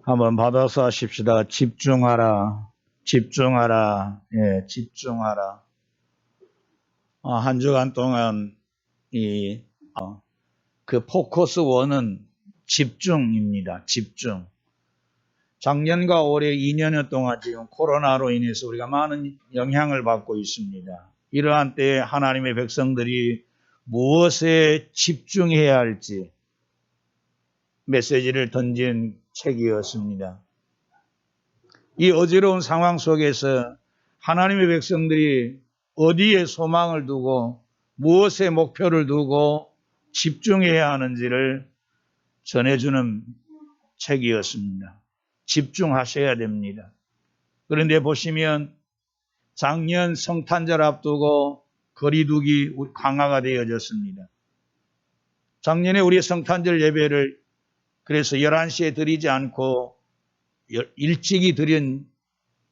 한번 받아서 하십시다. 집중하라. 집중하라. 예, 집중하라. 한 주간 동안 그 포커스 1은 집중입니다. 집중. 작년과 올해 2년여 동안 지금 코로나로 인해서 우리가 많은 영향을 받고 있습니다. 이러한 때에 하나님의 백성들이 무엇에 집중해야 할지 메시지를 던진 책이었습니다. 이 어지러운 상황 속에서 하나님의 백성들이 어디에 소망을 두고 무엇에 목표를 두고 집중해야 하는지를 전해주는 책이었습니다. 집중하셔야 됩니다. 그런데 보시면 작년 성탄절 앞두고 거리두기 강화가 되어졌습니다. 작년에 우리 성탄절 예배를 그래서 11시에 드리지 않고 일찍이 드린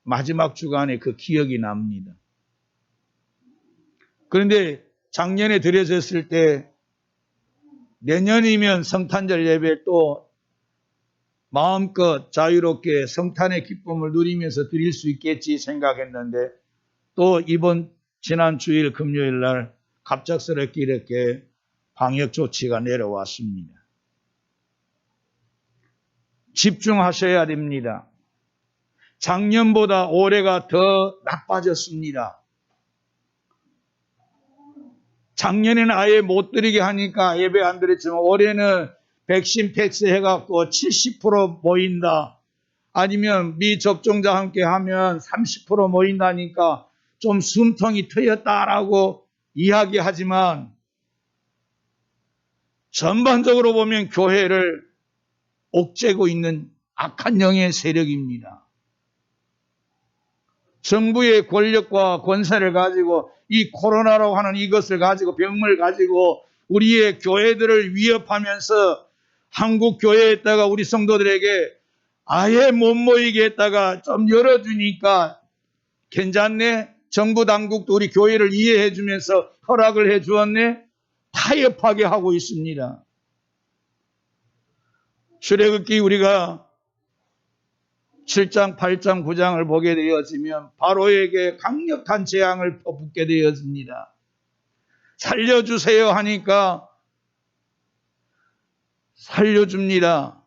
마지막 주간에 그 기억이 납니다. 그런데 작년에 드려졌을 때 내년이면 성탄절 예배 또 마음껏 자유롭게 성탄의 기쁨을 누리면서 드릴 수 있겠지 생각했는데 또 지난 주일 금요일 날 갑작스럽게 이렇게 방역 조치가 내려왔습니다. 집중하셔야 됩니다. 작년보다 올해가 더 나빠졌습니다. 작년에는 아예 못 드리게 하니까 예배 안 드렸지만 올해는 백신 팩스 해갖고 70% 모인다. 아니면 미접종자 함께 하면 30% 모인다니까 좀 숨통이 트였다라고 이야기하지만 전반적으로 보면 교회를 옥죄고 있는 악한 영의 세력입니다. 정부의 권력과 권세를 가지고 이 코로나라고 하는 이것을 가지고 병을 가지고 우리의 교회들을 위협하면서 한국 교회에다가 우리 성도들에게 아예 못 모이게 했다가 좀 열어주니까 괜찮네? 정부 당국도 우리 교회를 이해해 주면서 허락을 해 주었네? 타협하게 하고 있습니다. 출애굽기 우리가 7장, 8장, 9장을 보게 되어지면 바로에게 강력한 재앙을 퍼붓게 되어집니다. 살려주세요 하니까 살려줍니다.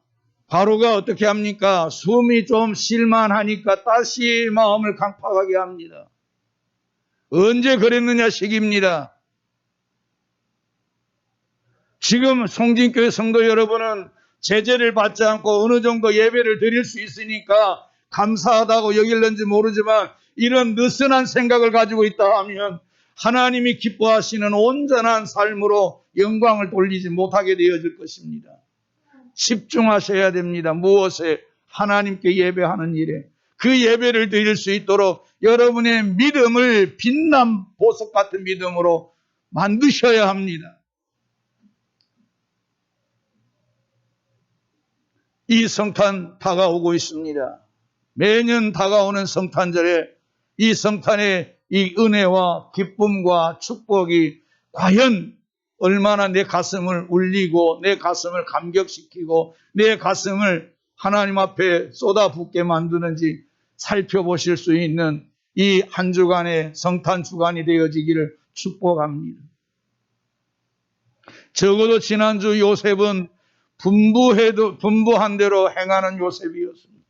바로가 어떻게 합니까? 숨이 좀 쉴만하니까 다시 마음을 강팍하게 합니다. 언제 그랬느냐 식입니다. 지금 송진교회 성도 여러분은 제재를 받지 않고 어느 정도 예배를 드릴 수 있으니까 감사하다고 여길는지 모르지만 이런 느슨한 생각을 가지고 있다 하면 하나님이 기뻐하시는 온전한 삶으로 영광을 돌리지 못하게 되어질 것입니다. 집중하셔야 됩니다. 무엇에? 하나님께 예배하는 일에. 그 예배를 드릴 수 있도록 여러분의 믿음을 빛난 보석 같은 믿음으로 만드셔야 합니다. 이 성탄 다가오고 있습니다. 매년 다가오는 성탄절에 이 성탄의 이 은혜와 기쁨과 축복이 과연 얼마나 내 가슴을 울리고 내 가슴을 감격시키고 내 가슴을 하나님 앞에 쏟아붓게 만드는지 살펴보실 수 있는 이 한 주간의 성탄 주간이 되어지기를 축복합니다. 적어도 지난주 요셉은 분부한 대로 행하는 요셉이었습니다.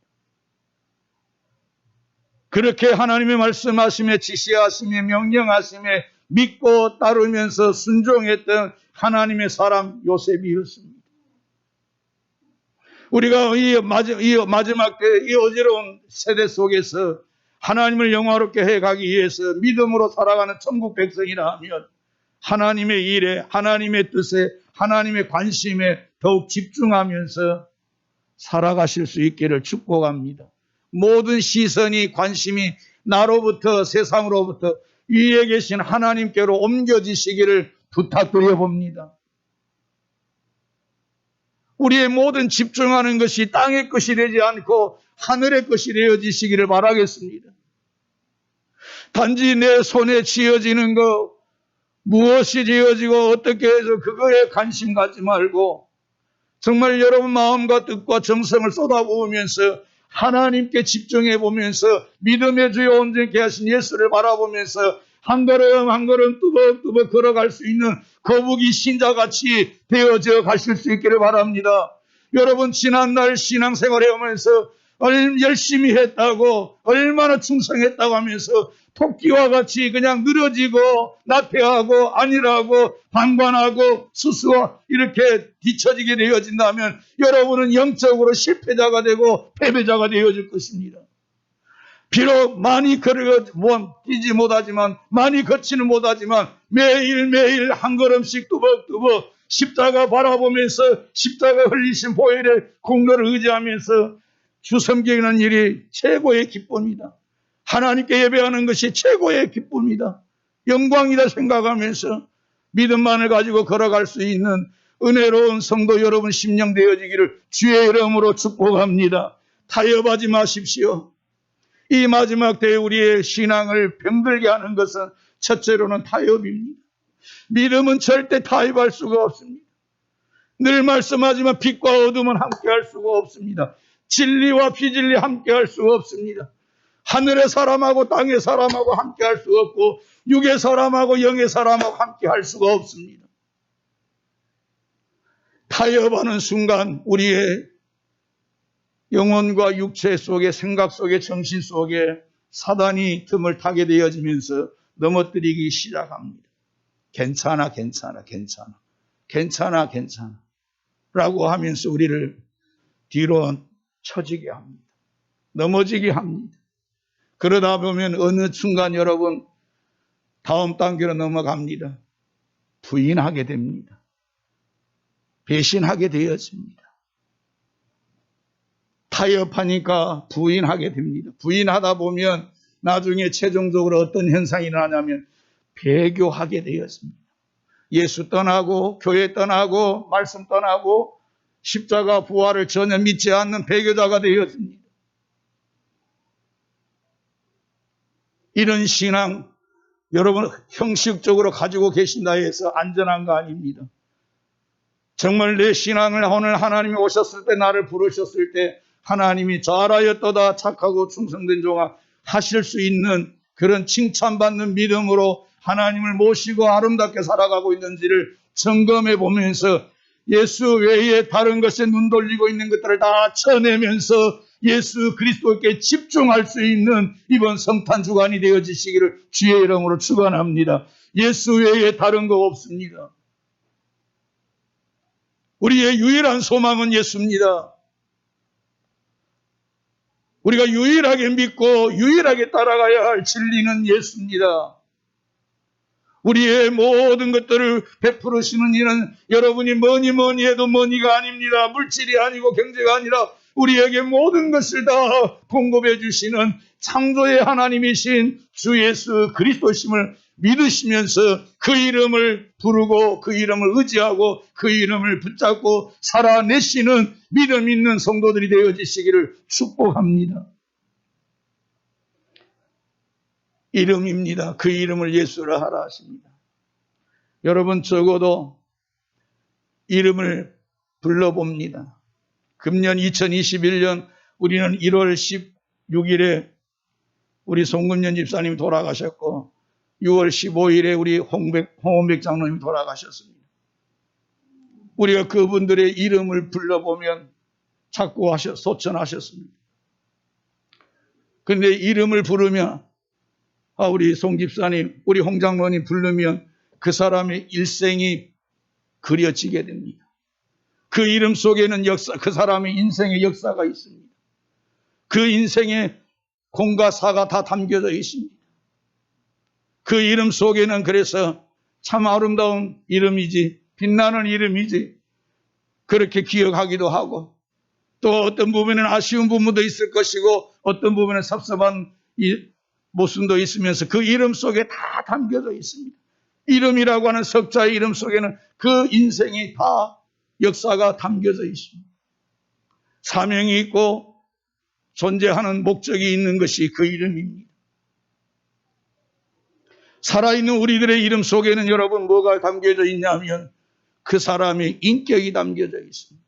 그렇게 하나님의 말씀하심에 지시하심에 명령하심에 믿고 따르면서 순종했던 하나님의 사람 요셉이었습니다. 우리가 이 마지막 때 이 어지러운 세대 속에서 하나님을 영화롭게 해가기 위해서 믿음으로 살아가는 천국 백성이라 하면 하나님의 일에 하나님의 뜻에 하나님의 관심에 더욱 집중하면서 살아가실 수 있기를 축복합니다. 모든 시선이 관심이 나로부터 세상으로부터 위에 계신 하나님께로 옮겨지시기를 부탁드려 봅니다. 우리의 모든 집중하는 것이 땅의 것이 되지 않고 하늘의 것이 되어지시기를 바라겠습니다. 단지 내 손에 쥐어지는 것, 무엇이 지어지고 어떻게 해서 그거에 관심 갖지 말고 정말 여러분 마음과 뜻과 정성을 쏟아부으면서 하나님께 집중해 보면서 믿음의 주여 온전케 하신 예수를 바라보면서 한 걸음 한 걸음 뚜벅뚜벅 걸어갈 수 있는 거북이 신자같이 되어져 가실 수 있기를 바랍니다. 여러분 지난날 신앙생활 해오면서 열심히 했다고 얼마나 충성했다고 하면서 토끼와 같이 그냥 늘어지고 나태하고 안일하고 방관하고 스스로 이렇게 뒤처지게 되어진다면 여러분은 영적으로 실패자가 되고 패배자가 되어질 것입니다. 비록 많이 뛰지 못하지만 많이 걷지는 못하지만 매일매일 한 걸음씩 뚜벅뚜벅 십자가 바라보면서 십자가 흘리신 보혈의 공로를 의지하면서 주 섬기는 일이 최고의 기쁨이다. 하나님께 예배하는 것이 최고의 기쁨이다. 영광이다 생각하면서 믿음만을 가지고 걸어갈 수 있는 은혜로운 성도 여러분 심령 되어지기를 주의 이름으로 축복합니다. 타협하지 마십시오. 이 마지막 때에 우리의 신앙을 병들게 하는 것은 첫째로는 타협입니다. 믿음은 절대 타협할 수가 없습니다. 늘 말씀하지만 빛과 어둠은 함께할 수가 없습니다. 진리와 비진리 함께할 수가 없습니다. 하늘의 사람하고 땅의 사람하고 함께할 수가 없고 육의 사람하고 영의 사람하고 함께할 수가 없습니다. 타협하는 순간 우리의 영혼과 육체 속에 생각 속에 정신 속에 사단이 틈을 타게 되어지면서 넘어뜨리기 시작합니다. 괜찮아 라고 하면서 우리를 뒤로 처지게 합니다. 넘어지게 합니다. 그러다 보면 어느 순간 여러분 다음 단계로 넘어갑니다. 부인하게 됩니다. 배신하게 되어집니다. 타협하니까 부인하게 됩니다. 부인하다 보면 나중에 최종적으로 어떤 현상이 일어나냐면 배교하게 되었습니다. 예수 떠나고 교회 떠나고 말씀 떠나고 십자가 부활을 전혀 믿지 않는 배교자가 되었습니다. 이런 신앙 여러분 형식적으로 가지고 계신다 해서 안전한 거 아닙니다. 정말 내 신앙을 오늘 하나님이 오셨을 때 나를 부르셨을 때 하나님이 잘하였도다 착하고 충성된 종아 하실 수 있는 그런 칭찬받는 믿음으로 하나님을 모시고 아름답게 살아가고 있는지를 점검해 보면서 예수 외에 다른 것에 눈 돌리고 있는 것들을 다 쳐내면서 예수 그리스도께 집중할 수 있는 이번 성탄 주간이 되어지시기를 주의 이름으로 축원합니다. 예수 외에 다른 거 없습니다. 우리의 유일한 소망은 예수입니다. 우리가 유일하게 믿고 유일하게 따라가야 할 진리는 예수입니다. 우리의 모든 것들을 베풀으시는 이는 여러분이 뭐니 해도 뭐니가 아닙니다. 물질이 아니고 경제가 아니라 우리에게 모든 것을 다 공급해 주시는 창조의 하나님이신 주 예수 그리스도심을 믿으시면서 그 이름을 부르고 그 이름을 의지하고 그 이름을 붙잡고 살아내시는 믿음 있는 성도들이 되어지시기를 축복합니다. 이름입니다. 그 이름을 예수라 하라 하십니다. 여러분 적어도 이름을 불러봅니다. 금년 2021년 우리는 1월 16일에 우리 송금년 집사님이 돌아가셨고 6월 15일에 우리 홍원백 장로님이 돌아가셨습니다. 우리가 그분들의 이름을 불러보면 자꾸 소천하셨습니다. 그런데 이름을 부르면 우리 송 집사님, 우리 홍 장로님 부르면 그 사람의 일생이 그려지게 됩니다. 그 이름 속에는 그 사람의 인생의 역사가 있습니다. 그 인생의 공과 사가 다 담겨져 있습니다. 그 이름 속에는 그래서 참 아름다운 이름이지, 빛나는 이름이지, 그렇게 기억하기도 하고, 또 어떤 부분에는 아쉬운 부분도 있을 것이고, 어떤 부분에 섭섭한 모습도 있으면서 그 이름 속에 다 담겨져 있습니다. 이름이라고 하는 석자의 이름 속에는 그 인생이 다 역사가 담겨져 있습니다. 사명이 있고 존재하는 목적이 있는 것이 그 이름입니다. 살아있는 우리들의 이름 속에는 여러분 뭐가 담겨져 있냐면 그 사람의 인격이 담겨져 있습니다.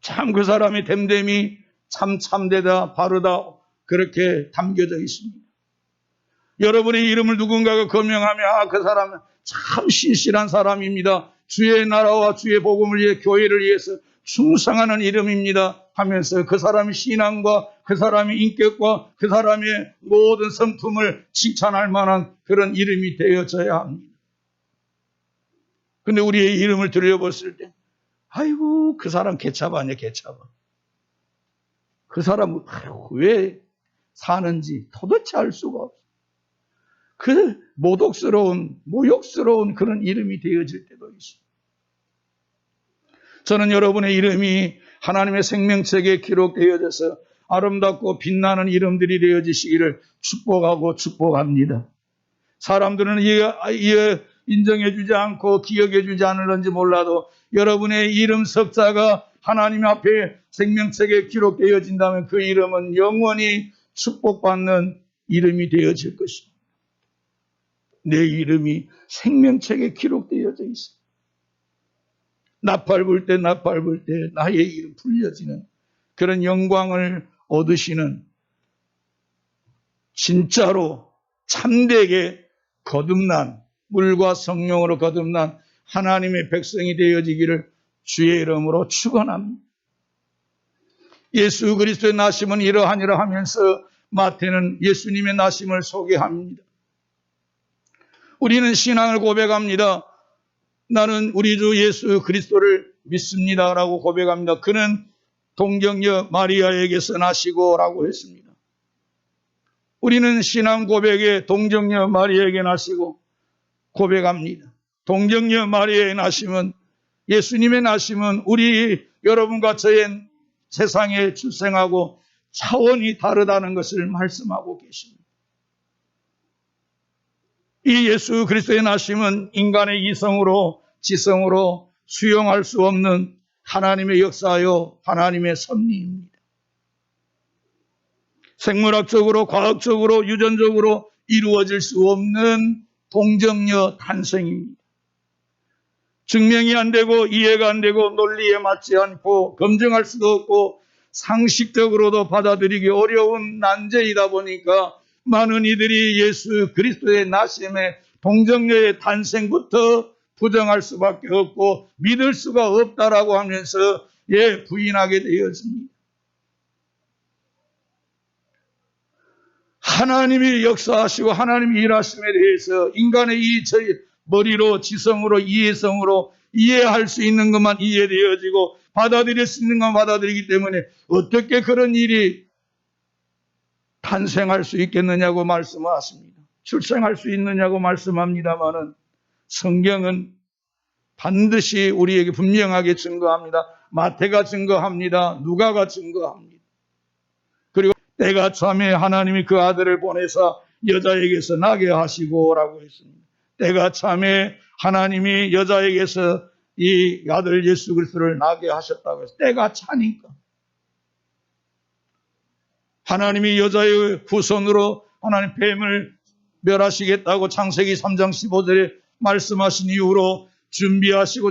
참 그 사람의 됨됨이 참 참되다 바르다 그렇게 담겨져 있습니다. 여러분의 이름을 누군가가 거명하면 그 사람은 참 신실한 사람입니다. 주의 나라와 주의 복음을 위해 교회를 위해서 충성하는 이름입니다 하면서 그 사람의 신앙과 그 사람의 인격과 그 사람의 모든 성품을 칭찬할 만한 그런 이름이 되어져야 합니다. 근데 우리의 이름을 들여봤을 때 아이고 그 사람 개차바 아니야 개차바. 그 사람은 왜 사는지 도대체 알 수가 없어. 그 모독스러운 모욕스러운 그런 이름이 되어질 때도 있습니다. 저는 여러분의 이름이 하나님의 생명책에 기록되어져서 아름답고 빛나는 이름들이 되어지시기를 축복하고 축복합니다. 사람들은 이에 인정해주지 않고 기억해주지 않을런지 몰라도 여러분의 이름 석자가 하나님 앞에 생명책에 기록되어진다면 그 이름은 영원히 축복받는 이름이 되어질 것입니다. 내 이름이 생명책에 기록되어져 있습니다. 나팔 불 때 나의 이름 불려지는 그런 영광을 얻으시는 진짜로 참되게 거듭난 물과 성령으로 거듭난 하나님의 백성이 되어지기를 주의 이름으로 축원합니다. 예수 그리스도의 나심은 이러하니라 하면서 마태는 예수님의 나심을 소개합니다. 우리는 신앙을 고백합니다. 나는 우리 주 예수 그리스도를 믿습니다라고 고백합니다. 그는 동정녀 마리아에게서 나시고 라고 했습니다. 우리는 신앙 고백에 동정녀 마리아에게 나시고 고백합니다. 동정녀 마리아의 나심은 예수님의 나심은 우리 여러분과 저의 세상에 출생하고 차원이 다르다는 것을 말씀하고 계십니다. 이 예수 그리스도의 나심은 인간의 이성으로 지성으로 수용할 수 없는 하나님의 역사요 하나님의 섭리입니다. 생물학적으로 과학적으로 유전적으로 이루어질 수 없는 동정녀 탄생입니다. 증명이 안 되고 이해가 안 되고 논리에 맞지 않고 검증할 수도 없고 상식적으로도 받아들이기 어려운 난제이다 보니까 많은 이들이 예수 그리스도의 나심의 동정녀의 탄생부터 부정할 수밖에 없고 믿을 수가 없다라고 하면서 부인하게 되었습니다. 하나님이 역사하시고 하나님이 일하심에 대해서 인간의 이 머리로 지성으로 이해성으로 이해할 수 있는 것만 이해되어지고 받아들일 수 있는 것만 받아들이기 때문에 어떻게 그런 일이 탄생할 수 있겠느냐고 말씀하십니다. 출생할 수 있느냐고 말씀합니다마는 성경은 반드시 우리에게 분명하게 증거합니다. 마태가 증거합니다. 누가가 증거합니다. 그리고 때가 참에 하나님이 그 아들을 보내사 여자에게서 나게 하시고 라고 했습니다. 때가 참에 하나님이 여자에게서 이 아들 예수 그리스도를 나게 하셨다고 해서 때가 차니까 하나님이 여자의 후손으로 하나님 뱀을 멸하시겠다고 창세기 3장 15절에 말씀하신 이후로 준비하신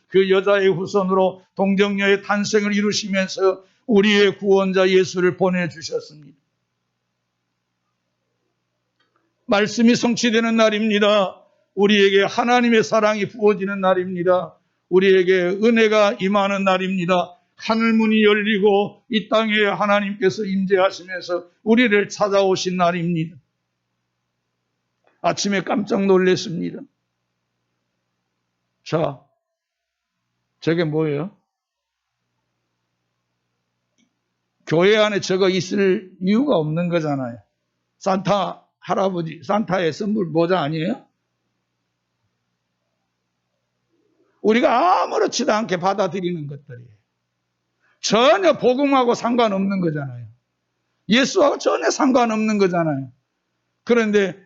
그 여자의 후손으로 동정녀의 탄생을 이루시면서 우리의 구원자 예수를 보내주셨습니다. 말씀이 성취되는 날입니다. 우리에게 하나님의 사랑이 부어지는 날입니다. 우리에게 은혜가 임하는 날입니다. 하늘문이 열리고 이 땅에 하나님께서 임재하시면서 우리를 찾아오신 날입니다. 아침에 깜짝 놀랐습니다. 자, 저게 뭐예요? 교회 안에 저거 있을 이유가 없는 거잖아요. 산타 할아버지, 산타의 선물 모자 아니에요? 우리가 아무렇지도 않게 받아들이는 것들이에요. 전혀 복음하고 상관없는 거잖아요. 예수하고 전혀 상관없는 거잖아요. 그런데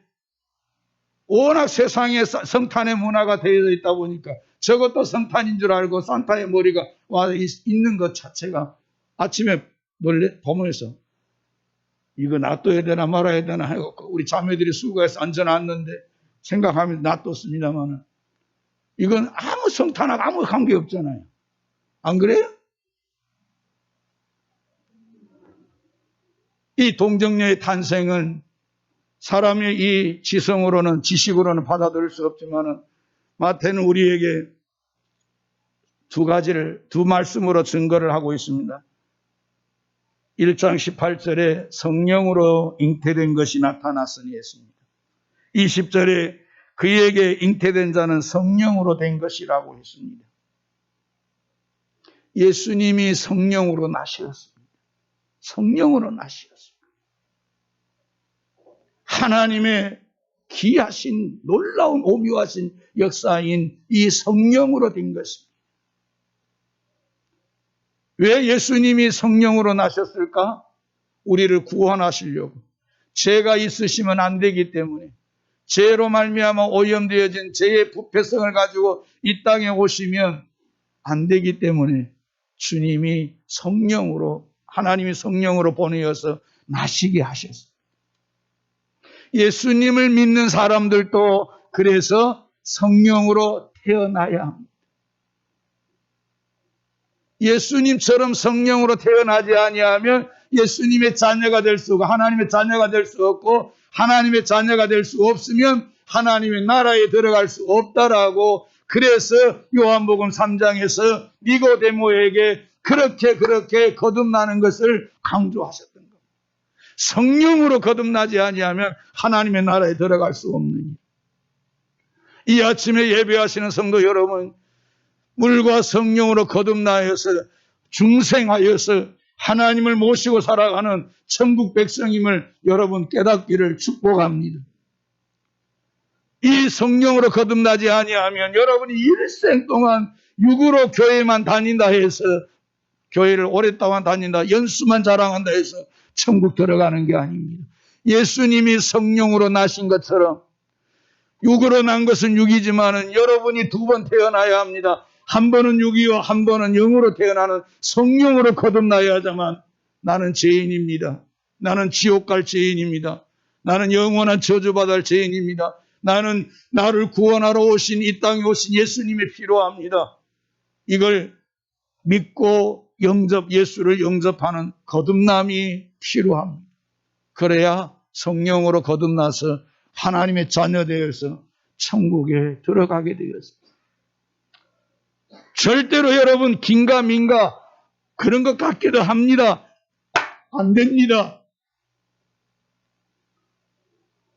워낙 세상에 성탄의 문화가 되어 있다 보니까 저것도 성탄인 줄 알고 산타의 머리가 와 있는 것 자체가 아침에 보면서 이거 놔둬야 되나 말아야 되나 하고 우리 자매들이 수고해서 앉아놨는데 생각하면 놔뒀습니다만은 이건 아무 성탄하고 아무 관계 없잖아요. 안 그래요? 이 동정녀의 탄생은 사람의 이 지성으로는, 지식으로는 받아들일 수 없지만 마태는 우리에게 두 말씀으로 증거를 하고 있습니다. 1장 18절에 성령으로 잉태된 것이 나타났으니 했습니다. 20절에 그에게 잉태된 자는 성령으로 된 것이라고 했습니다. 예수님이 성령으로 나셨습니다. 성령으로 나셨습니다. 하나님의 귀하신 놀라운 오묘하신 역사인 이 성령으로 된 것입니다. 왜 예수님이 성령으로 나셨을까? 우리를 구원하시려고. 죄가 있으시면 안 되기 때문에, 죄로 말미암아 오염되어진 죄의 부패성을 가지고 이 땅에 오시면 안 되기 때문에 주님이 성령으로, 하나님이 성령으로 보내어서 나시게 하셨습니다. 예수님을 믿는 사람들도 그래서 성령으로 태어나야 합니다. 예수님처럼 성령으로 태어나지 아니하면 예수님의 자녀가 될 수 없고 하나님의 자녀가 될 수 없고, 하나님의 자녀가 될 수 없으면 하나님의 나라에 들어갈 수 없다라고, 그래서 요한복음 3장에서 니고데모에게 그렇게 거듭나는 것을 강조하셨던 겁니다. 성령으로 거듭나지 아니하면 하나님의 나라에 들어갈 수 없느니. 이 아침에 예배하시는 성도 여러분, 물과 성령으로 거듭나여서 중생하여서 하나님을 모시고 살아가는 천국 백성임을 여러분 깨닫기를 축복합니다. 이 성령으로 거듭나지 아니하면 여러분이 일생 동안 육으로 교회만 다닌다 해서, 교회를 오랫동안 다닌다, 연수만 자랑한다 해서 천국 들어가는 게 아닙니다. 예수님이 성령으로 나신 것처럼, 육으로 난 것은 육이지만은 여러분이 두 번 태어나야 합니다. 한 번은 육이요, 한 번은 영으로 태어나는 성령으로 거듭나야지만, 나는 죄인입니다. 나는 지옥 갈 죄인입니다. 나는 영원한 저주받을 죄인입니다. 나는 나를 구원하러 오신, 이 땅에 오신 예수님이 필요합니다. 이걸 믿고 예수를 영접하는 거듭남이 필요합니다. 그래야 성령으로 거듭나서 하나님의 자녀 되어서 천국에 들어가게 되었습니다. 절대로 여러분 긴가민가 그런 것 같기도 합니다. 안 됩니다.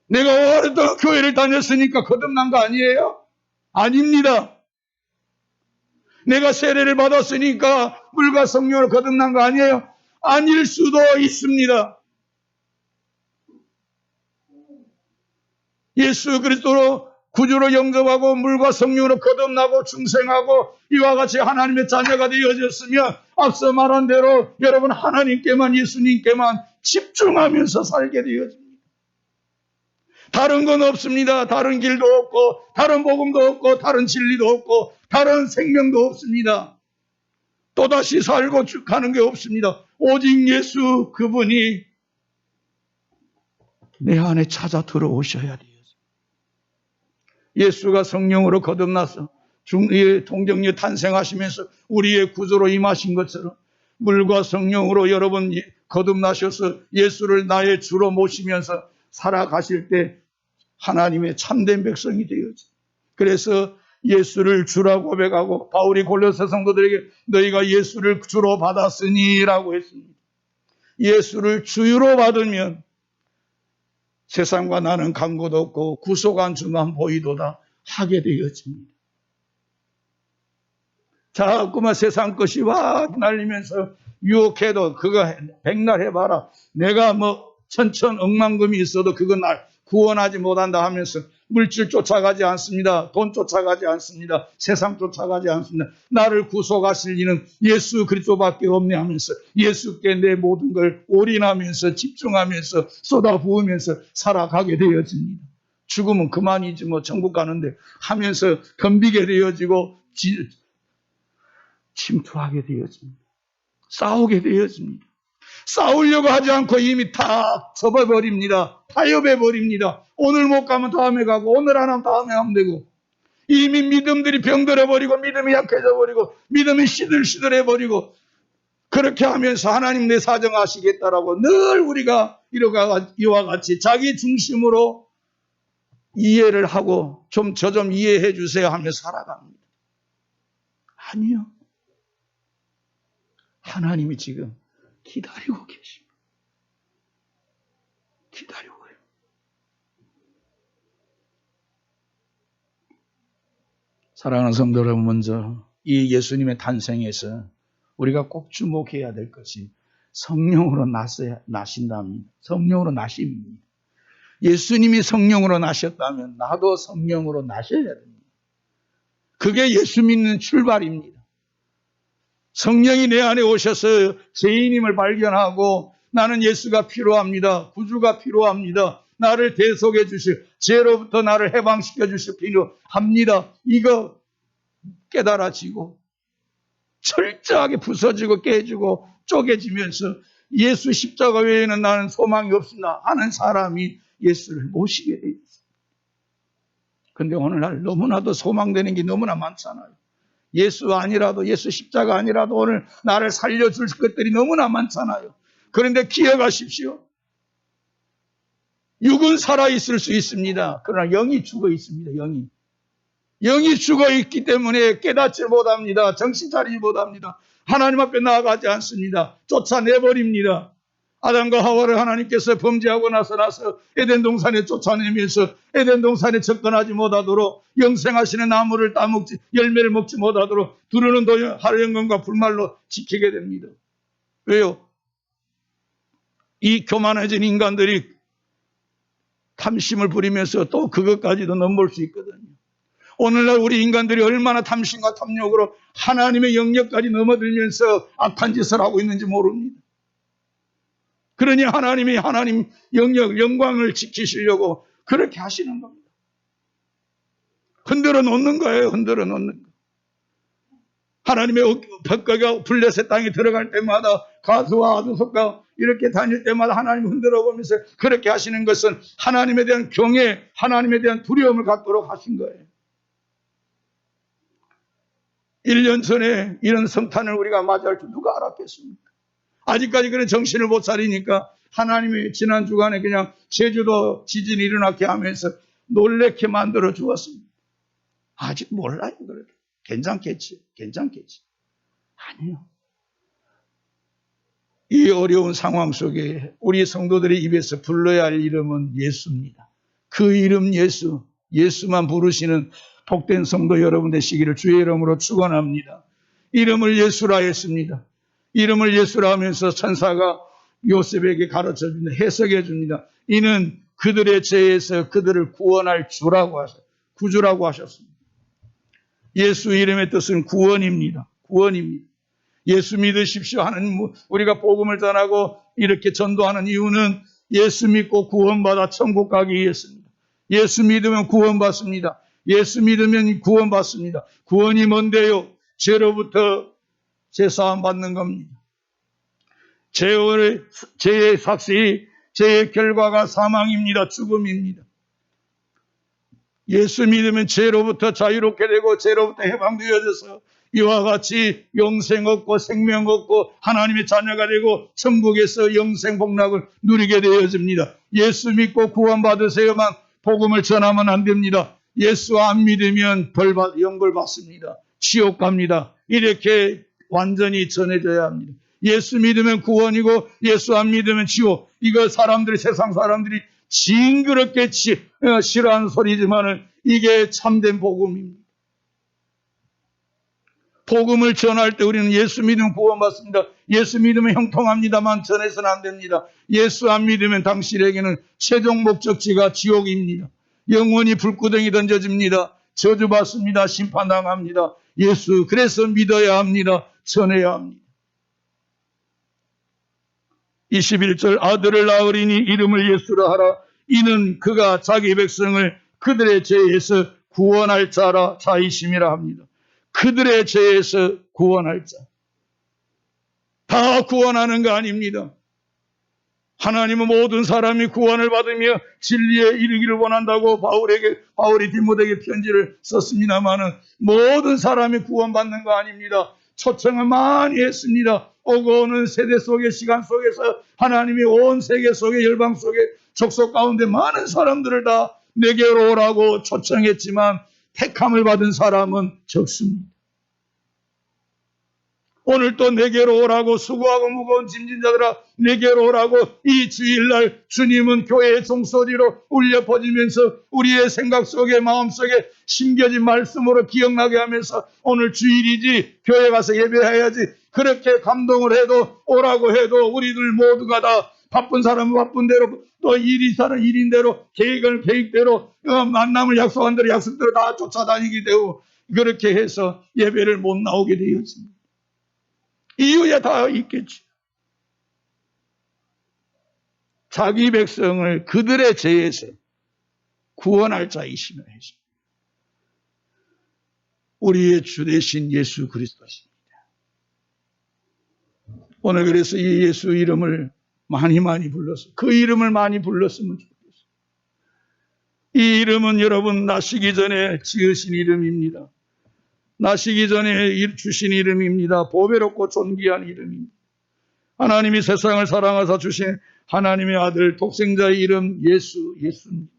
내가 오랫동안 교회를 다녔으니까 거듭난 거 아니에요? 아닙니다. 내가 세례를 받았으니까 물과 성령으로 거듭난 거 아니에요? 아닐 수도 있습니다. 예수 그리스도로 구주로 영접하고 물과 성령으로 거듭나고 중생하고 이와 같이 하나님의 자녀가 되어졌으면 앞서 말한 대로 여러분 하나님께만, 예수님께만 집중하면서 살게 되어집니다. 다른 건 없습니다. 다른 길도 없고, 다른 복음도 없고, 다른 진리도 없고, 다른 생명도 없습니다. 또다시 살고 가는 게 없습니다. 오직 예수 그분이 내 안에 찾아 들어오셔야 돼요. 예수가 성령으로 거듭나서 동정녀 탄생하시면서 우리의 구조로 임하신 것처럼 물과 성령으로 여러분 거듭나셔서 예수를 나의 주로 모시면서 살아가실 때 하나님의 참된 백성이 되어지. 그래서 예수를 주라고 고백하고 바울이 골로새 성도들에게 너희가 예수를 주로 받았으니 라고 했습니다. 예수를 주로 받으면 세상과 나는 간고도 없고 구속한 주만 보이도다 하게 되어집니다. 자꾸만 세상 것이 와 날리면서 유혹해도 그거 백날 해봐라. 내가 천천억만금이 있어도 그건 날 구원하지 못한다 하면서 물질 쫓아가지 않습니다. 돈 쫓아가지 않습니다. 세상 쫓아가지 않습니다. 나를 구속하실 이는 예수 그리스도밖에 없네 하면서 예수께 내 모든 걸 올인하면서 집중하면서 쏟아부으면서 살아가게 되어집니다. 죽으면 그만이지 천국 가는데 하면서 덤비게 되어지고 침투하게 되어집니다. 싸우게 되어집니다. 싸우려고 하지 않고 이미 다 접어버립니다. 타협해버립니다. 오늘 못 가면 다음에 가고 오늘 안 하면 다음에 하면 되고 이미 믿음들이 병들어버리고 믿음이 약해져버리고 믿음이 시들시들해버리고 그렇게 하면서 하나님 내 사정 아시겠다라고 늘 우리가 이와 같이 자기 중심으로 이해를 하고 저 좀 이해해 주세요 하며 살아갑니다. 아니요. 하나님이 지금 기다리고 계십니다. 기다리고 있어요. 사랑하는 성도 여러분, 먼저 이 예수님의 탄생에서 우리가 꼭 주목해야 될 것이 성령으로 나신답니다. 성령으로 나십니다. 예수님이 성령으로 나셨다면 나도 성령으로 나셔야 됩니다. 그게 예수 믿는 출발입니다. 성령이 내 안에 오셔서 죄인임을 발견하고 나는 예수가 필요합니다. 구주가 필요합니다. 나를 대속해 주실, 죄로부터 나를 해방시켜 주실 필요합니다. 이거 깨달아지고 철저하게 부서지고 깨지고 쪼개지면서 예수 십자가 외에는 나는 소망이 없습니다 하는 사람이 예수를 모시게 되어 있습니다. 그런데 오늘날 너무나도 소망되는 게 너무나 많잖아요. 예수 아니라도, 예수 십자가 아니라도 오늘 나를 살려줄 것들이 너무나 많잖아요. 그런데 기억하십시오. 육은 살아있을 수 있습니다. 그러나 영이 죽어 있습니다. 영이 죽어 있기 때문에 깨닫지 못합니다. 정신 차리지 못합니다. 하나님 앞에 나아가지 않습니다. 쫓아내버립니다. 아담과 하와를 하나님께서 범죄하고 나서 에덴 동산에 쫓아내면서 에덴 동산에 접근하지 못하도록 영생하시는 나무를 따먹지, 열매를 먹지 못하도록 두루는 하령금과 불말로 지키게 됩니다. 왜요? 이 교만해진 인간들이 탐심을 부리면서 또 그것까지도 넘볼 수 있거든요. 오늘날 우리 인간들이 얼마나 탐심과 탐욕으로 하나님의 영역까지 넘어들면서 악한 짓을 하고 있는지 모릅니다. 그러니 하나님이 하나님 영역, 영광을 지키시려고 그렇게 하시는 겁니다. 흔들어 놓는 거예요. 흔들어 놓는 거. 하나님의 법궤가 블레셋 땅에 들어갈 때마다 가수와 아두석과 이렇게 다닐 때마다 하나님 흔들어 보면서 그렇게 하시는 것은 하나님에 대한 경외, 하나님에 대한 두려움을 갖도록 하신 거예요. 1년 전에 이런 성탄을 우리가 맞이할 줄 누가 알았겠습니까? 아직까지 그런 정신을 못 차리니까 하나님이 지난 주간에 그냥 제주도 지진이 일어나게 하면서 놀래게 만들어 주었습니다. 아직 몰라요. 그래도 괜찮겠지. 아니요. 이 어려운 상황 속에 우리 성도들의 입에서 불러야 할 이름은 예수입니다. 그 이름 예수만 부르시는 복된 성도 여러분 되시기를 주의 이름으로 축원합니다. 이름을 예수라 했습니다. 이름을 예수라 하면서 천사가 요셉에게 가르쳐 줍니다. 해석해 줍니다. 이는 그들의 죄에서 그들을 구원할 구주라고 하셨습니다. 예수 이름의 뜻은 구원입니다. 예수 믿으십시오 하는 우리가 복음을 전하고 이렇게 전도하는 이유는 예수 믿고 구원받아 천국 가기 위해서입니다. 예수 믿으면 구원받습니다. 예수 믿으면 구원받습니다. 구원이 뭔데요? 죄로부터 제사함 받는 겁니다. 죄의 삭시, 죄의 결과가 사망입니다. 죽음입니다. 예수 믿으면 죄로부터 자유롭게 되고 죄로부터 해방되어져서 이와 같이 영생 얻고 생명 얻고 하나님의 자녀가 되고 천국에서 영생 복락을 누리게 되어집니다. 예수 믿고 구원받으세요만 복음을 전하면 안 됩니다. 예수 안 믿으면 영벌 받습니다. 지옥 갑니다. 이렇게 완전히 전해져야 합니다. 예수 믿으면 구원이고 예수 안 믿으면 지옥. 이거 세상 사람들이 징그럽게 싫어하는 소리지만 이게 참된 복음입니다. 복음을 전할 때 우리는 예수 믿으면 구원받습니다. 예수 믿으면 형통합니다만 전해서는 안 됩니다. 예수 안 믿으면 당신에게는 최종 목적지가 지옥입니다. 영원히 불구덩이 던져집니다. 저주받습니다. 심판당합니다. 예수 그래서 믿어야 합니다. 전해야 합니다. 21절 아들을 낳으리니 이름을 예수라 하라. 이는 그가 자기 백성을 그들의 죄에서 구원할 자이심이라 합니다. 그들의 죄에서 구원할 자. 다 구원하는 거 아닙니다. 하나님은 모든 사람이 구원을 받으며 진리에 이르기를 원한다고 바울이 디모데에게 편지를 썼습니다마는 모든 사람이 구원받는 거 아닙니다. 초청을 많이 했습니다. 오고 오는 세대 속의 시간 속에서 하나님이 온 세계 속에 열방 속에 족속 가운데 많은 사람들을 다 내게로 오라고 초청했지만 택함을 받은 사람은 적습니다. 오늘 또 내게로 오라고 수고하고 무거운 짐진 자들아 내게로 오라고 이 주일날 주님은 교회의 종소리로 울려 퍼지면서 우리의 생각 속에 마음 속에 심겨진 말씀으로 기억나게 하면서 오늘 주일이지 교회 가서 예배해야지 그렇게 감동을 해도 오라고 해도 우리들 모두가 다 바쁜 사람은 바쁜 대로 또 일이 사는 일인대로 계획대로 만남을 약속한 대로 약속대로 다 쫓아다니게 되고 그렇게 해서 예배를 못 나오게 되었습니다. 이유에 다 있겠지. 자기 백성을 그들의 죄에서 구원할 자이시며 하십니다. 우리의 주 되신 예수 그리스도십니다. 오늘 그래서 이 예수 이름을 많이 불러서 그 이름을 많이 불렀으면 좋겠어요. 이 이름은 여러분 나시기 전에 지으신 이름입니다. 나시기 전에 주신 이름입니다. 보배롭고 존귀한 이름입니다. 하나님이 세상을 사랑하사 주신 하나님의 아들 독생자의 이름 예수입니다.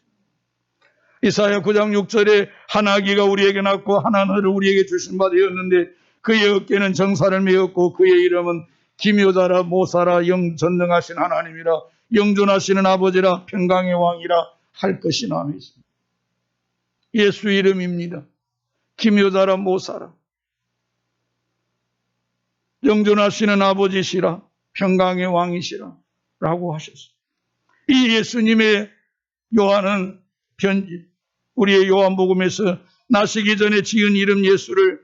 이사야 9장 6절에 하나기가 우리에게 낳고 하나늘을 우리에게 주신 바 되었는데 그의 어깨는 정사를 메었고 그의 이름은 기묘자라 모사라 영전능하신 하나님이라 영존하시는 아버지라 평강의 왕이라 할 것이나 했습니다. 예수 이름입니다. 기묘자라 모사라 영존하시는 아버지시라 평강의 왕이시라 라고 하셨어요. 이 예수님의 요한은 편지 우리의 요한복음에서 나시기 전에 지은 이름 예수를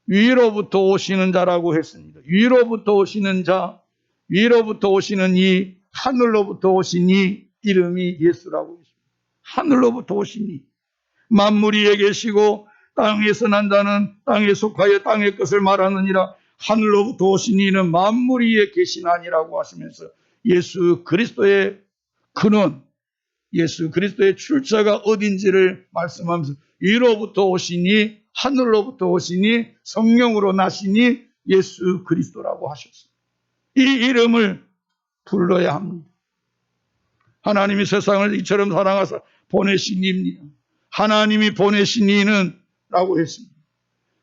위로부터 오시는 자라고 했습니다. 위로부터 오시는 자, 위로부터 오시는 이 하늘로부터 오신 이 이름이 예수라고 했습니다. 하늘로부터 오신 이 만물 위에 계시고 땅에서 난 자는 땅에 속하여 땅의 것을 말하느니라 하늘로부터 오신 이는 만물 위에 계신 아니라고 하시면서 예수 그리스도의 근원, 예수 그리스도의 출처가 어딘지를 말씀하면서 위로부터 오시니 하늘로부터 오시니 성령으로 나시니 예수 그리스도라고 하셨습니다. 이 이름을 불러야 합니다. 하나님이 세상을 이처럼 사랑하사 보내신 이입니다. 하나님이 보내신 이는 라고 했습니다.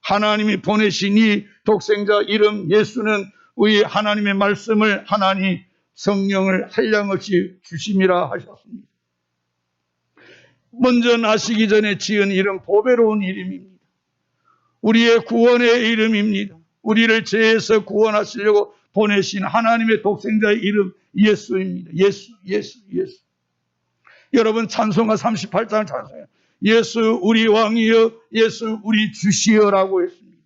하나님이 보내신 이 독생자 이름 예수는 우리 하나님의 말씀을 하나님 성령을 한량없이 주심이라 하셨습니다. 먼저 나시기 전에 지은 이름 보배로운 이름입니다. 우리의 구원의 이름입니다. 우리를 죄에서 구원하시려고 보내신 하나님의 독생자의 이름 예수입니다. 예수. 여러분 찬송가 38장 찬송해요. 예수 우리 왕이여 예수 우리 주시여라고 했습니다.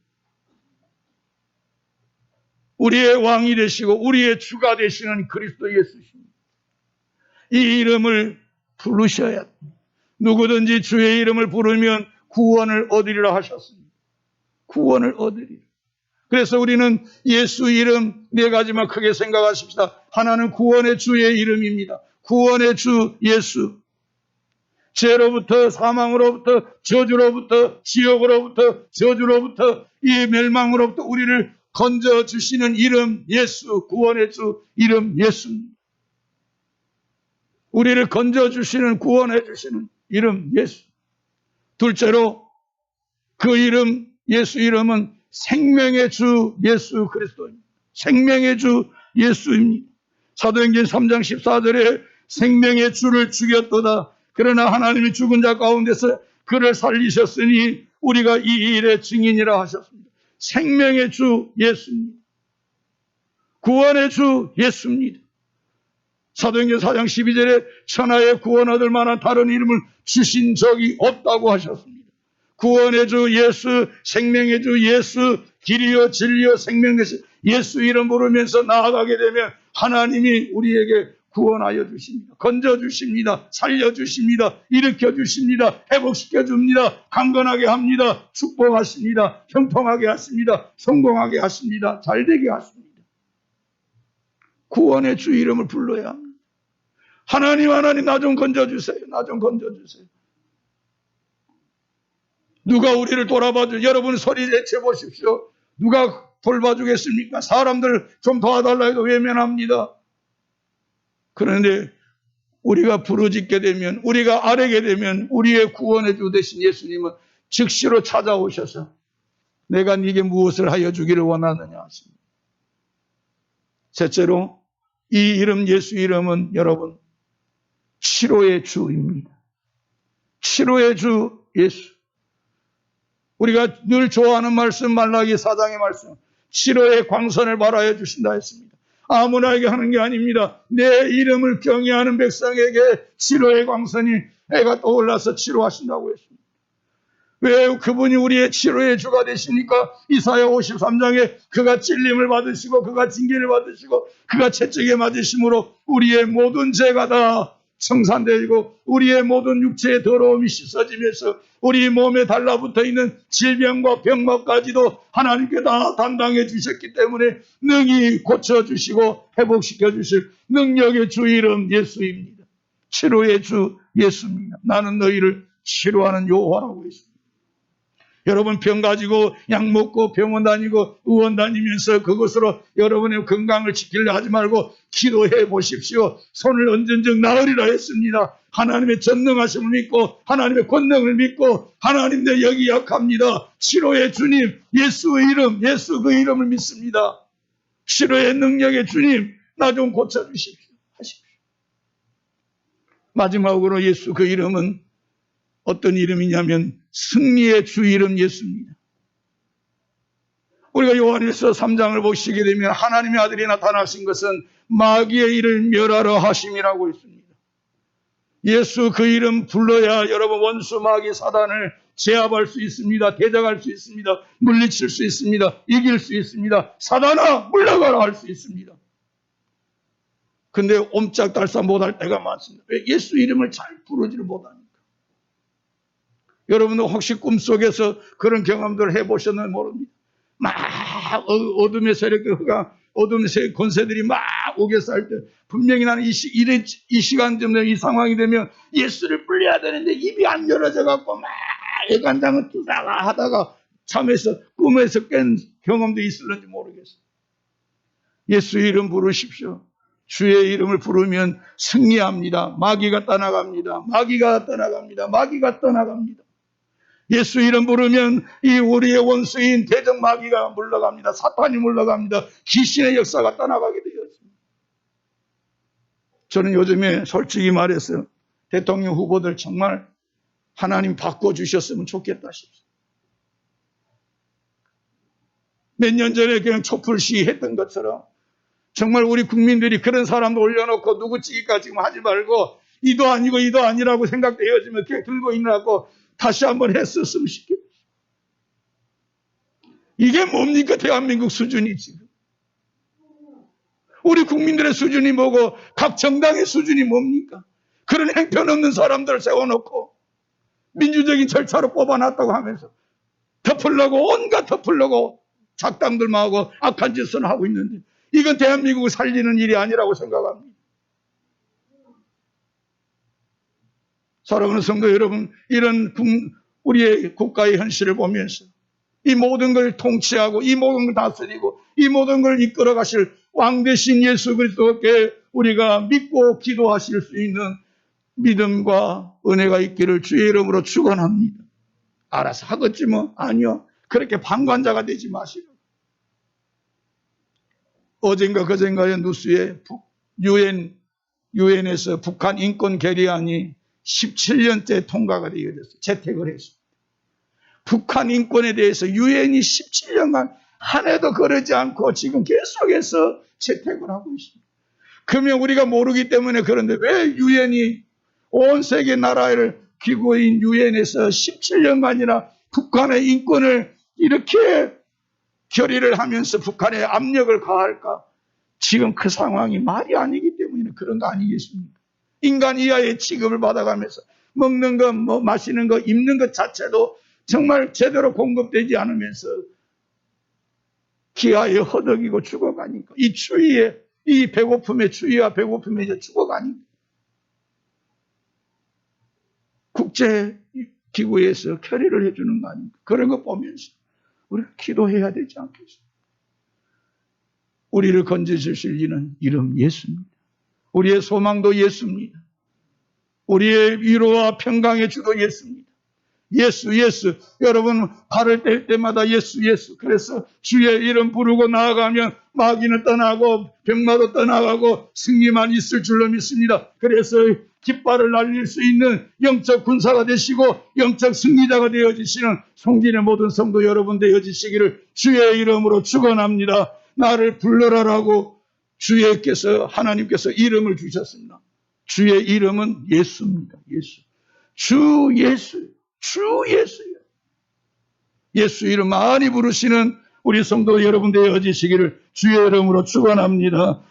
우리의 왕이 되시고 우리의 주가 되시는 그리스도 예수십니다. 이 이름을 부르셔야 합니다. 누구든지 주의 이름을 부르면 구원을 얻으리라 하셨습니다. 구원을 얻으리라. 그래서 우리는 예수 이름 네 가지만 크게 생각하십시다. 하나는 구원의 주의 이름입니다. 구원의 주 예수. 죄로부터 사망으로부터 저주로부터 지옥으로부터 저주로부터 이 멸망으로부터 우리를 건져주시는 이름 예수. 구원의 주 이름 예수입니다. 우리를 건져주시는 구원해주시는 이름 예수. 둘째로 그 이름 예수 이름은 생명의 주 예수 그리스도입니다. 생명의 주 예수입니다. 사도행전 3장 14절에 생명의 주를 죽였도다. 그러나 하나님이 죽은 자 가운데서 그를 살리셨으니 우리가 이 일의 증인이라 하셨습니다. 생명의 주 예수입니다. 구원의 주 예수입니다. 사도행전 4장 12절에 천하에 구원 얻을 만한 다른 이름을 주신 적이 없다고 하셨습니다. 구원의 주 예수, 생명의 주 예수, 길이요 진리요 생명 되신 예수 이름 부르면서 나아가게 되면 하나님이 우리에게 구원하여 주십니다. 건져주십니다. 살려주십니다. 일으켜주십니다. 회복시켜줍니다. 강건하게 합니다. 축복하십니다. 형통하게 하십니다. 성공하게 하십니다. 잘되게 하십니다. 구원의 주 이름을 불러야 합니다. 하나님 나 좀 건져주세요. 나 좀 건져주세요. 누가 우리를 돌아봐줘? 여러분 소리 내쳐 보십시오. 누가 돌봐주겠습니까? 사람들 좀 도와달라 해도 외면합니다. 그런데 우리가 부르짖게 되면, 우리가 아뢰게 되면 우리의 구원의 주 되신 예수님은 즉시로 찾아오셔서 내가 네게 무엇을 하여 주기를 원하느냐 하십니다. 셋째로 이 이름, 예수 이름은 여러분 치료의 주입니다. 치료의 주 예수. 우리가 늘 좋아하는 말씀, 말라기 4장의 말씀, 치료의 광선을 발하여 주신다 했습니다. 아무나에게 하는 게 아닙니다. 내 이름을 경외하는 백성에게 치료의 광선이 해가 떠올라서 치료하신다고 했습니다. 왜 그분이 우리의 치료의 주가 되십니까? 이사야 53장에 그가 찔림을 받으시고 그가 징계를 받으시고 그가 채찍에 맞으심으로 우리의 모든 죄가 다 청산되고 우리의 모든 육체의 더러움이 씻어지면서 우리 몸에 달라붙어 있는 질병과 병마까지도 하나님께 다 담당해 주셨기 때문에 능히 고쳐주시고 회복시켜 주실 능력의 주 이름 예수입니다. 치료의 주 예수입니다. 나는 너희를 치료하는 여호와라고 했습니다. 여러분 병 가지고 약 먹고 병원 다니고 의원 다니면서 그것으로 여러분의 건강을 지키려 하지 말고 기도해 보십시오. 손을 얹은즉 나으리라 했습니다. 하나님의 전능하심을 믿고 하나님의 권능을 믿고 하나님 내 여기 약합니다. 치료의 주님 예수의 이름, 예수 그 이름을 믿습니다. 치료의 능력의 주님 나 좀 고쳐주십시오 하십시오. 마지막으로 예수 그 이름은 어떤 이름이냐면 승리의 주 이름 예수입니다. 우리가 요한일서 3장을 보시게 되면 하나님의 아들이 나타나신 것은 마귀의 일을 멸하러 하심이라고 했습니다. 예수 그 이름 불러야 여러분 원수 마귀 사단을 제압할 수 있습니다. 대적할 수 있습니다. 물리칠 수 있습니다. 이길 수 있습니다. 사단아 물러가라 할 수 있습니다. 근데 옴짝달싹 못할 때가 많습니다. 왜? 예수 이름을 잘 부르지를 못하니까. 여러분도 혹시 꿈속에서 그런 경험들을 해보셨는지 모릅니다. 막 어둠의 세력과 어둠의 권세들이 막 오게서 할 때 분명히 나는 이 시간쯤 되면 이 상황이 되면 예수를 불러야 되는데 입이 안 열어져 갖고 막 애간장을 뜨다가 하다가 잠에서 꿈에서 깬 경험도 있을는지 모르겠어요. 예수 이름 부르십시오. 주의 이름을 부르면 승리합니다. 마귀가 떠나갑니다. 마귀가 떠나갑니다. 마귀가 떠나갑니다. 예수 이름 부르면 이 우리의 원수인 대적 마귀가 물러갑니다. 사탄이 물러갑니다. 귀신의 역사가 떠나가게 되었습니다. 저는 요즘에 솔직히 말해서 대통령 후보들 정말 하나님 바꿔주셨으면 좋겠다 싶습니다. 몇 년 전에 그냥 촛불 시위했던 것처럼 정말 우리 국민들이 그런 사람도 올려놓고 누구 찍기까 지금 하지 말고 이도 아니고 이도 아니라고 생각되어지면 그냥 들고 있느라고 다시 한번 했었으면 싶겠어요. 이게 뭡니까? 대한민국 수준이 지금. 우리 국민들의 수준이 뭐고 각 정당의 수준이 뭡니까? 그런 행편없는 사람들을 세워놓고 민주적인 절차로 뽑아놨다고 하면서 덮으려고 온갖 덮으려고 작당들만 하고 악한 짓을 하고 있는데 이건 대한민국을 살리는 일이 아니라고 생각합니다. 사랑하는 성도 여러분, 이런 우리의 국가의 현실을 보면서 이 모든 걸 통치하고 이 모든 걸 다스리고 이 모든 걸 이끌어 가실 왕 되신 예수 그리스도께 우리가 믿고 기도하실 수 있는 믿음과 은혜가 있기를 주의 이름으로 축원합니다. 알아서 하겠지 뭐. 아니요. 그렇게 방관자가 되지 마시고. 어젠가 그젠가의 뉴스에 유엔에서 북한 인권 결의안이 17년째 통과가 되어졌어요. 채택을 했습니다. 북한 인권에 대해서 유엔이 17년간 한 해도 거르지 않고 지금 계속해서 채택을 하고 있습니다. 그러면 우리가 모르기 때문에 그런데 왜 유엔이 온 세계 나라를 기구인 유엔에서 17년간이나 북한의 인권을 이렇게 결의를 하면서 북한에 압력을 가할까? 지금 그 상황이 말이 아니기 때문에 그런 거 아니겠습니까? 인간 이하의 취급을 받아가면서 먹는 것, 마시는 것, 입는 것 자체도 정말 제대로 공급되지 않으면서 기아에 허덕이고 죽어가니까 이 추위에, 이 배고픔의 추위와 배고픔에 이제 죽어가니까 국제기구에서 결의를 해주는 거 아닙니까? 그런 거 보면서 우리가 기도해야 되지 않겠습니까? 우리를 건져주실 이는 이름 예수입니다. 우리의 소망도 예수입니다. 우리의 위로와 평강의 주도 예수입니다. 예수, 예수. 여러분, 발을 뗄 때마다 예수, 예수. 그래서 주의 이름 부르고 나아가면 마귀는 떠나고 병마도 떠나가고 승리만 있을 줄로 믿습니다. 그래서 깃발을 날릴 수 있는 영적 군사가 되시고 영적 승리자가 되어지시는 송진의 모든 성도 여러분 되어지시기를 주의 이름으로 축원합니다. 나를 불러라라고 주께서 하나님께서 이름을 주셨습니다. 주의 이름은 예수입니다. 예수. 주 예수. 주 예수요. 예수 이름 많이 부르시는 우리 성도 여러분 되어지시기를 주의 이름으로 축원합니다.